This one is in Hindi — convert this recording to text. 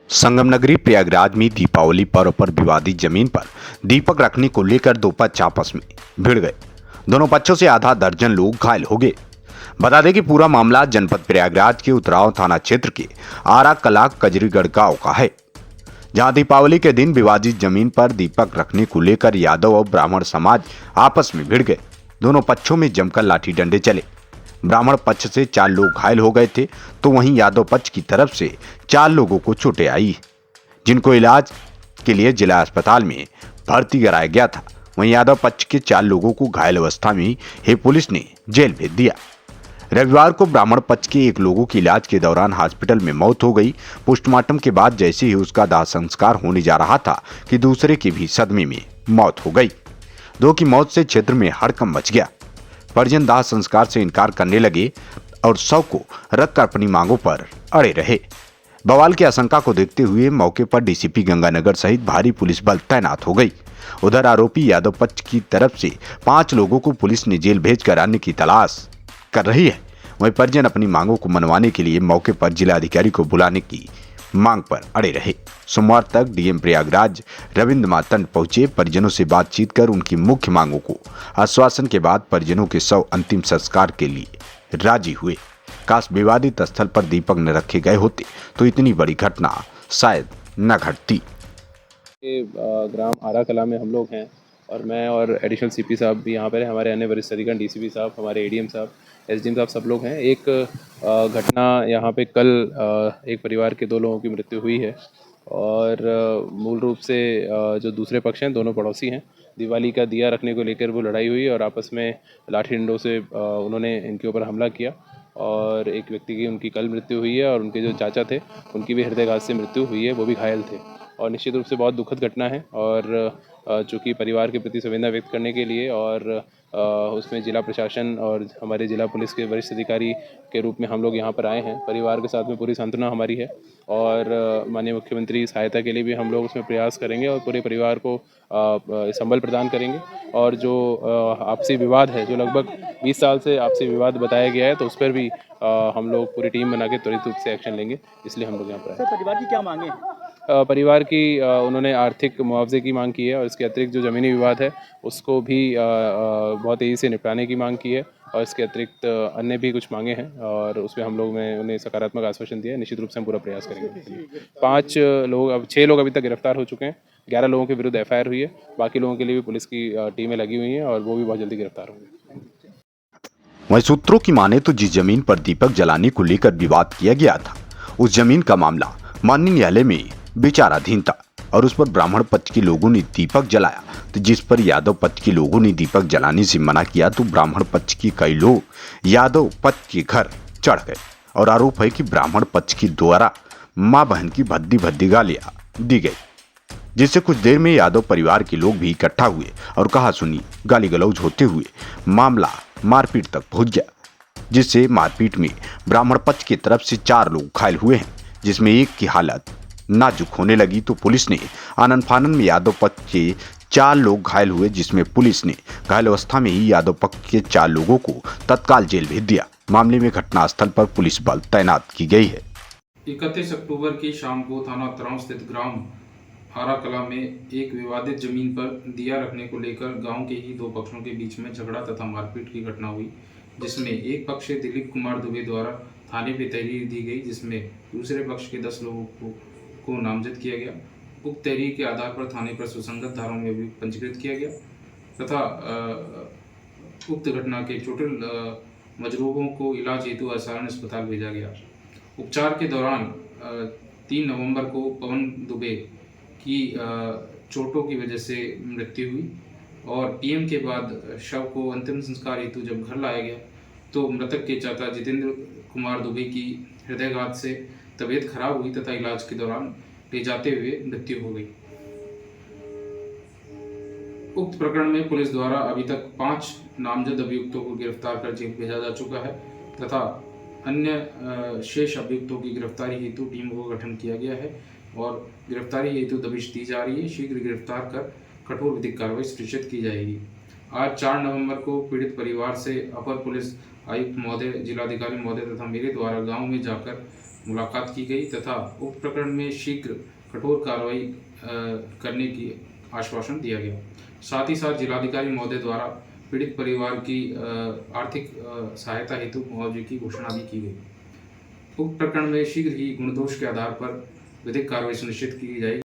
संगम नगरी प्रयागराज में दीपावली पर्व पर विवादित जमीन पर दीपक रखने को लेकर दो पक्ष आपस में भिड़ गए। दोनों पक्षों से आधा दर्जन लोग घायल हो गए। बता दें कि पूरा मामला जनपद प्रयागराज के उतराव थाना क्षेत्र के आरा कला कजरीगढ़ गांव का है, जहां दीपावली के दिन विवादित जमीन पर दीपक रखने को लेकर यादव और ब्राह्मण समाज आपस में भिड़ गए। दोनों पक्षों में जमकर लाठी डंडे चले। ब्राह्मण पक्ष से 4 लोग घायल हो गए थे, तो वहीं यादव पक्ष की तरफ से 4 लोगों को चोटें आई, जिनको इलाज के लिए जिला अस्पताल में भर्ती कराया गया था। वहीं यादव पक्ष के 4 लोगों को घायल अवस्था में ही पुलिस ने जेल भेज दिया। रविवार को ब्राह्मण पक्ष के एक लोगों की इलाज के दौरान हॉस्पिटल में मौत हो गई। पोस्टमार्टम के बाद जैसे ही उसका दाह संस्कार होने जा रहा था कि दूसरे की भी सदमे में मौत हो गई। दो की मौत से क्षेत्र में हड़कंप मच गया। परिजन दाह संस्कार से इनकार करने लगे और शव को रखकर अपनी मांगों पर अड़े रहे। बवाल की आशंका को देखते हुए मौके पर डीसीपी गंगानगर सहित भारी पुलिस बल तैनात हो गई। उधर आरोपी यादव पक्ष की तरफ से 5 लोगों को पुलिस ने जेल भेजकर अन्य की तलाश कर रही है। वहीं परिजन अपनी मांगों को मनवाने के लिए मौके पर जिलाधिकारी को बुलाने की मांग पर अड़े रहे। सोमवार तक डीएम प्रयागराज रविंद्र मातंड पहुंचे। परिजनों से बातचीत कर उनकी मुख्य मांगों को आश्वासन के बाद परिजनों के शव अंतिम संस्कार के लिए राजी हुए। काश विवादित स्थल पर दीपक न रखे गए होते तो इतनी बड़ी घटना शायद न घटती। ग्राम आरा कला में हम लोग हैं और मैं और एडिशनल सीपी साहब भी यहाँ पर हैं। हमारे अन्य वरिष्ठ अधिकारी डीसीपी साहब, हमारे एडीएम साहब, एसडीएम साहब, सब लोग हैं। एक घटना यहाँ पे कल एक परिवार के 2 लोगों की मृत्यु हुई है और मूल रूप से जो दूसरे पक्ष हैं दोनों पड़ोसी हैं। दिवाली का दिया रखने को लेकर वो लड़ाई हुई और आपस में लाठी डंडों से उन्होंने इनके ऊपर हमला किया और एक व्यक्ति की उनकी कल मृत्यु हुई है और उनके जो चाचा थे उनकी भी हृदयघात से मृत्यु हुई है, वो भी घायल थे। और निश्चित रूप से बहुत दुखद घटना है और चूँकि परिवार के प्रति संवेदना व्यक्त करने के लिए और उसमें जिला प्रशासन और हमारे जिला पुलिस के वरिष्ठ अधिकारी के रूप में हम लोग यहाँ पर आए हैं। परिवार के साथ में पूरी सांत्वना हमारी है और माननीय मुख्यमंत्री सहायता के लिए भी हम लोग उसमें प्रयास करेंगे और पूरे परिवार को संबल प्रदान करेंगे। और जो आपसी विवाद है, जो लगभग 20 साल से आपसी विवाद बताया गया है, तो उस पर भी हम लोग पूरी टीम बना के त्वरित रूप से एक्शन लेंगे, इसलिए हम लोग यहाँ पर आए। सर, परिवार की क्या मांगे? परिवार की उन्होंने आर्थिक मुआवजे की मांग की है और इसके अतिरिक्त जो ज़मीनी विवाद है उसको भी बहुत तेज़ी से निपटाने की मांग की है और इसके अतिरिक्त अन्य भी कुछ मांगे हैं और उसमें हम लोग ने उन्हें सकारात्मक आश्वासन दिया है। निश्चित रूप से हम पूरा प्रयास करेंगे। 5 लोग, अब 6 लोग अभी तक गिरफ्तार हो चुके हैं। 11 लोगों के विरुद्ध एफआईआर हुई है। बाकी लोगों के लिए भी पुलिस की टीमें लगी हुई हैं और वो भी बहुत जल्दी गिरफ्तार होंगे। वहीं सूत्रों की माने तो जिस जमीन पर दीपक जलाने को लेकर विवाद किया गया था, उस जमीन का मामला माननीय न्यायालय में विचाराधीन था और उस पर ब्राह्मण पक्ष के लोगों ने दीपक जलाया, तो जिस पर यादव पक्ष के लोगों ने दीपक जलाने से मना किया, तो ब्राह्मण पक्ष के कई लोग यादव पक्ष के घर चढ़ गए और आरोप है कि ब्राह्मण पक्ष की द्वारा मां बहन की भद्दी भद्दी गालियां दी गई, जिससे कुछ देर में यादव परिवार के लोग भी इकट्ठा हुए और कहा सुनी गाली गलौज होते हुए मामला मारपीट तक पहुंच गया, जिससे मारपीट में ब्राह्मण पक्ष की तरफ से 4 लोग घायल हुए हैं, जिसमें एक की हालत नाजुक होने लगी। तो पुलिस ने आनन फानन में यादव पक्ष के 4 लोग घायल हुए, जिसमें पुलिस ने घायल अवस्था में ही यादव पक्ष के 4 लोगों को तत्काल जेल भेज दिया। मामले में घटनास्थल पर पुलिस बल तैनात की गई है। 31 अक्टूबर की शाम को थाना तराव स्थित ग्राम आरा कला में एक विवादित जमीन पर दिया रखने को लेकर गांव के ही 2 पक्षों के बीच में झगड़ा तथा मारपीट की घटना हुई, जिसमें एक पक्ष से दिलीप कुमार दुबे द्वारा थाने पे तहरीर दी गई, जिसमें दूसरे पक्ष के 10 लोगों को नामजद किया गया। उक्त तहरीर के आधार पर थाने पर सुसंगत धाराओं में अभियुक्त पंजीकृत किया गया तथा उक्त घटना के चोटिल मजरूहों को इलाज हेतु आसारान अस्पताल भेजा गया। उपचार के दौरान 3 नवंबर को पवन दुबे की चोटों की वजह से मृत्यु हुई और पीएम के बाद शव को अंतिम संस्कार हेतु जब घर लाया गया तो मृतक के चाचा जितेंद्र कुमार दुबे की हृदयघात से तबीयत खराब हुई तथा इलाज के दौरान ले जाते हुए मृत्यु हो गई। उक्त प्रकरण में पुलिस द्वारा अभी तक 5 नामजद अभियुक्तों को गिरफ्तार कर जेल भेजा जा चुका है तथा अन्य शेष अभियुक्तों की गिरफ्तारी हेतु टीम को गठन किया गया है और गिरफ्तारी हेतु दबिश दी जा रही है। शीघ्र गिरफ्तार कर कठोर विधिक कार्रवाई सुनिश्चित की जाएगी। आज 4 नवंबर को पीड़ित परिवार से अपर पुलिस आयुक्त महोदय, जिलाधिकारी महोदय तथा मेरे द्वारा गांव में जाकर मुलाकात की गई तथा उक्त प्रकरण में शीघ्र कठोर कार्रवाई करने की आश्वासन दिया गया। साथ ही साथ जिलाधिकारी महोदय द्वारा पीड़ित परिवार की आर्थिक सहायता हेतु मुआवजे की घोषणा भी की गई। उक्त प्रकरण में शीघ्र ही गुणदोष के आधार पर विधिक कार्रवाई सुनिश्चित की जाएगी।